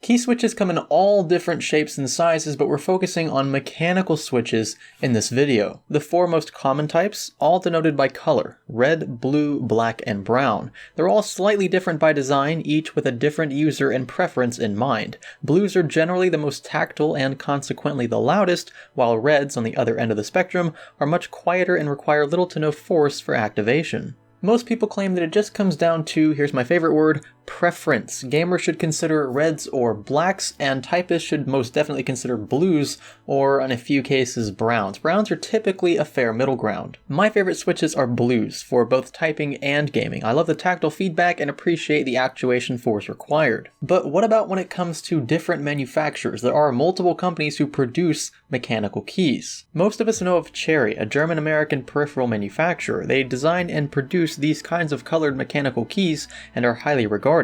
Key switches come in all different shapes and sizes, but we're focusing on mechanical switches in this video. The four most common types, all denoted by color: red, blue, black, and brown. They're all slightly different by design, each with a different user and preference in mind. Blues are generally the most tactile and consequently the loudest, while reds, on the other end of the spectrum, are much quieter and require little to no force for activation. Most people claim that it just comes down to, here's my favorite word, preference. Gamers should consider reds or blacks, and typists should most definitely consider blues, or in a few cases, browns. Browns are typically a fair middle ground. My favorite switches are blues, for both typing and gaming. I love the tactile feedback and appreciate the actuation force required. But what about when it comes to different manufacturers? There are multiple companies who produce mechanical keys. Most of us know of Cherry, a German-American peripheral manufacturer. They design and produce these kinds of colored mechanical keys and are highly regarded.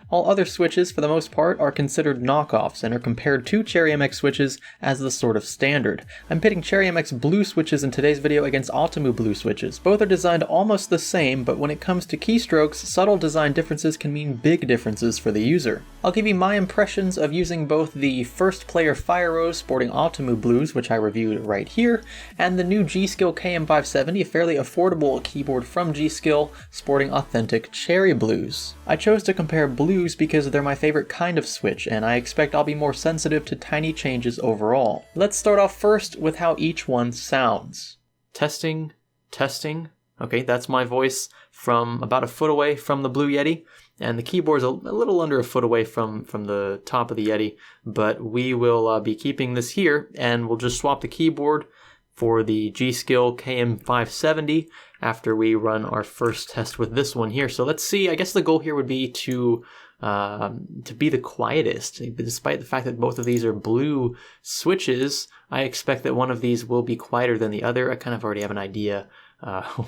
All other switches, for the most part, are considered knockoffs and are compared to Cherry MX switches as the sort of standard. I'm pitting Cherry MX blue switches in today's video against Outemu blue switches. Both are designed almost the same, but when it comes to keystrokes, subtle design differences can mean big differences for the user. I'll give you my impressions of using both the first player Fire Rose sporting Outemu blues, which I reviewed right here, and the new G.Skill KM570, a fairly affordable keyboard from G.Skill, sporting authentic Cherry blues. I chose to compare blues because they're my favorite kind of switch, and I expect I'll be more sensitive to tiny changes overall. Let's start off first with how each one sounds. Testing, testing. Okay, that's my voice from about a foot away from the Blue Yeti, and the keyboard's a little under a foot away from the top of the Yeti, but we will be keeping this here, and we'll just swap the keyboard for the G.Skill KM570 after we run our first test with this one here. So let's see, I guess the goal here would be to be the quietest. Despite the fact that both of these are blue switches, I expect that one of these will be quieter than the other. I kind of already have an idea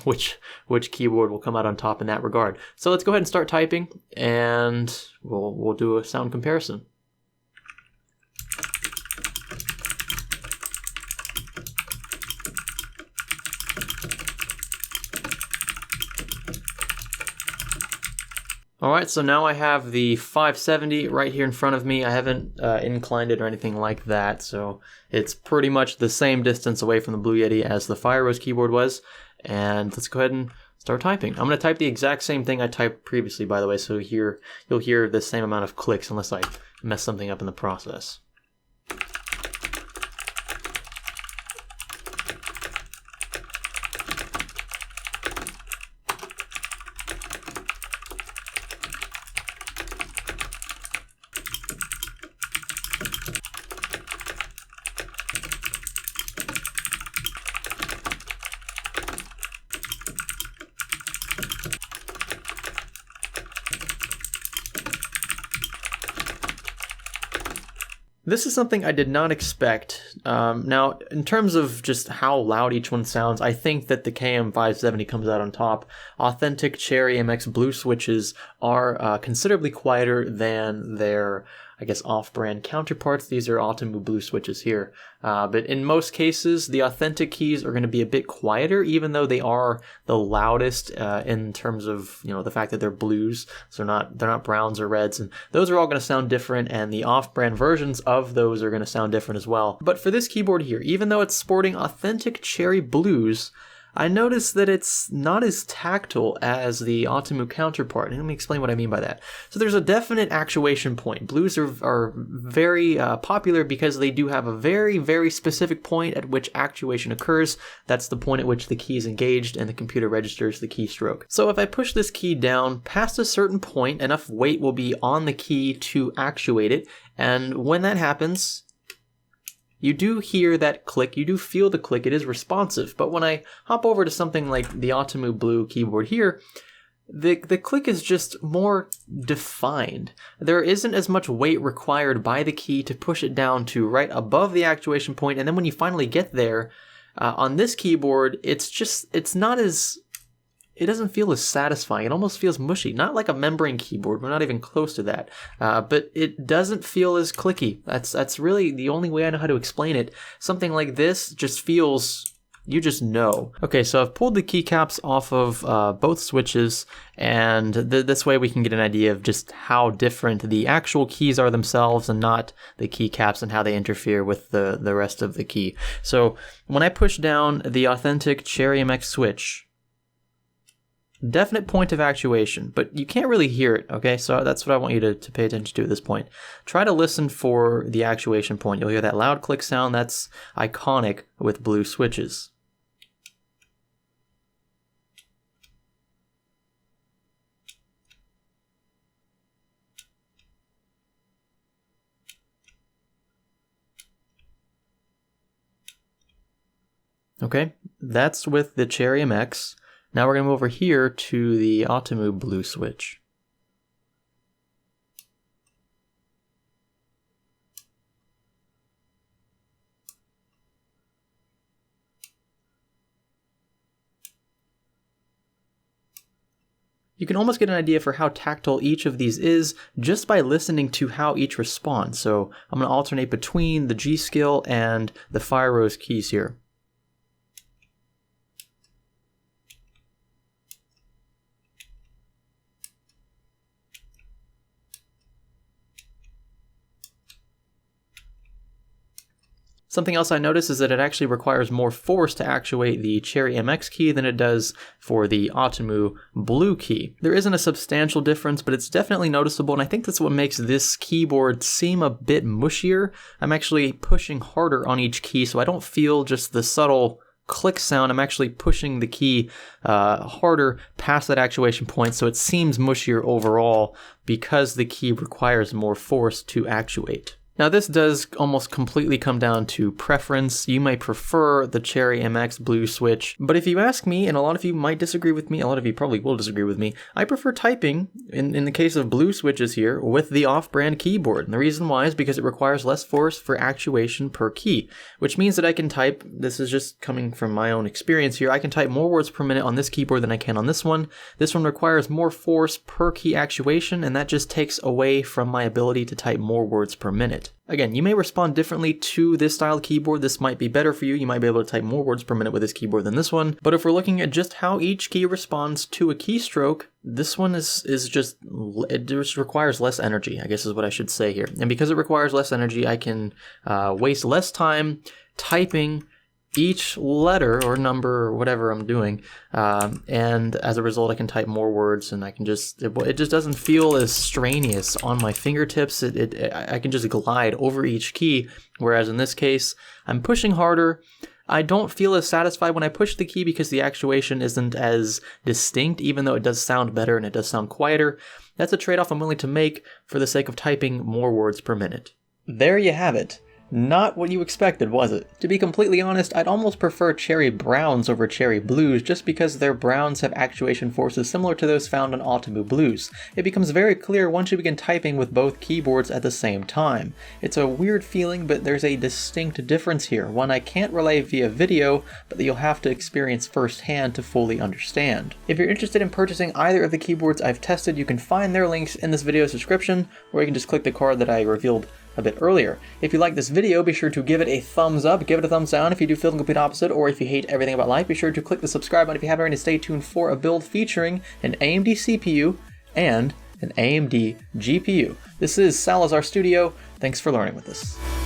which keyboard will come out on top in that regard. So let's go ahead and start typing, and we'll do a sound comparison. Alright, so now I have the 570 right here in front of me. I haven't inclined it or anything like that, so it's pretty much the same distance away from the Blue Yeti as the Fire Rose keyboard was. And let's go ahead and start typing. I'm going to type the exact same thing I typed previously, by the way, so you'll hear the same amount of clicks unless I mess something up in the process. This is something I did not expect. Now, in terms of just how loud each one sounds, I think that the KM570 comes out on top. Authentic Cherry MX blue switches are considerably quieter than their, I guess, off-brand counterparts. These are Outemu blue switches here. But in most cases, the authentic keys are going to be a bit quieter, even though they are the loudest in terms of, the fact that they're blues. So they're not browns or reds, and those are all going to sound different, and the off-brand versions of those are going to sound different as well. But for this keyboard here, even though it's sporting authentic Cherry blues, I noticed that it's not as tactile as the Outemu counterpart, and let me explain what I mean by that. So there's a definite actuation point. Blues are very popular because they do have a very, very specific point at which actuation occurs. That's the point at which the key is engaged and the computer registers the keystroke. So if I push this key down past a certain point, enough weight will be on the key to actuate it, and when that happens, you do hear that click, you do feel the click, it is responsive. But when I hop over to something like the Outemu blue keyboard here, the click is just more defined. There isn't as much weight required by the key to push it down to right above the actuation point, and then when you finally get there, on this keyboard, it doesn't feel as satisfying. It almost feels mushy. Not like a membrane keyboard. We're not even close to that. But it doesn't feel as clicky. That's really the only way I know how to explain it. Something like this just feels you just know. Okay, so I've pulled the keycaps off of both switches, and this way we can get an idea of just how different the actual keys are themselves and not the keycaps and how they interfere with the rest of the key. So when I push down the authentic Cherry MX switch, definite point of actuation, but you can't really hear it, okay? So that's what I want you to pay attention to at this point. Try to listen for the actuation point. You'll hear that loud click sound. That's iconic with blue switches. Okay, that's with the Cherry MX. Now we're going to move over here to the Outemu blue switch. You can almost get an idea for how tactile each of these is just by listening to how each responds. So I'm going to alternate between the G.Skill and the Fire Rose keys here. Something else I noticed is that it actually requires more force to actuate the Cherry MX key than it does for the Outemu blue key. There isn't a substantial difference, but it's definitely noticeable, and I think that's what makes this keyboard seem a bit mushier. I'm actually pushing harder on each key, so I don't feel just the subtle click sound. I'm actually pushing the key harder past that actuation point, so it seems mushier overall because the key requires more force to actuate. Now this does almost completely come down to preference. You may prefer the Cherry MX blue switch, but if you ask me, and a lot of you might disagree with me, a lot of you probably will disagree with me, I prefer typing, in the case of blue switches here, with the off-brand keyboard. And the reason why is because it requires less force for actuation per key, which means that I can type, this is just coming from my own experience here, I can type more words per minute on this keyboard than I can on this one. This one requires more force per key actuation, and that just takes away from my ability to type more words per minute. Again, you may respond differently to this style of keyboard. This might be better for you. You might be able to type more words per minute with this keyboard than this one. But if we're looking at just how each key responds to a keystroke, this one is just, it just requires less energy, I guess is what I should say here. And because it requires less energy, I can waste less time typing each letter or number or whatever I'm doing, and as a result I can type more words, and I can just, it just doesn't feel as strenuous on my fingertips. I can just glide over each key, whereas in this case I'm pushing harder. I don't feel as satisfied when I push the key because the actuation isn't as distinct, even though it does sound better and it does sound quieter. That's a trade-off I'm willing to make for the sake of typing more words per minute. There you have it. Not what you expected, was it? To be completely honest, I'd almost prefer cherry browns over cherry blues just because their browns have actuation forces similar to those found on Outemu blues. It becomes very clear once you begin typing with both keyboards at the same time. It's a weird feeling, but there's a distinct difference here, one I can't relay via video, but that you'll have to experience firsthand to fully understand. If you're interested in purchasing either of the keyboards I've tested, you can find their links in this video's description, or you can just click the card that I revealed a bit earlier. If you like this video, be sure to give it a thumbs up, give it a thumbs down if you do feel the complete opposite, or if you hate everything about life, be sure to click the subscribe button if you haven't already. Stay tuned for a build featuring an AMD CPU and an AMD GPU. This is Salazar Studio. Thanks for learning with us.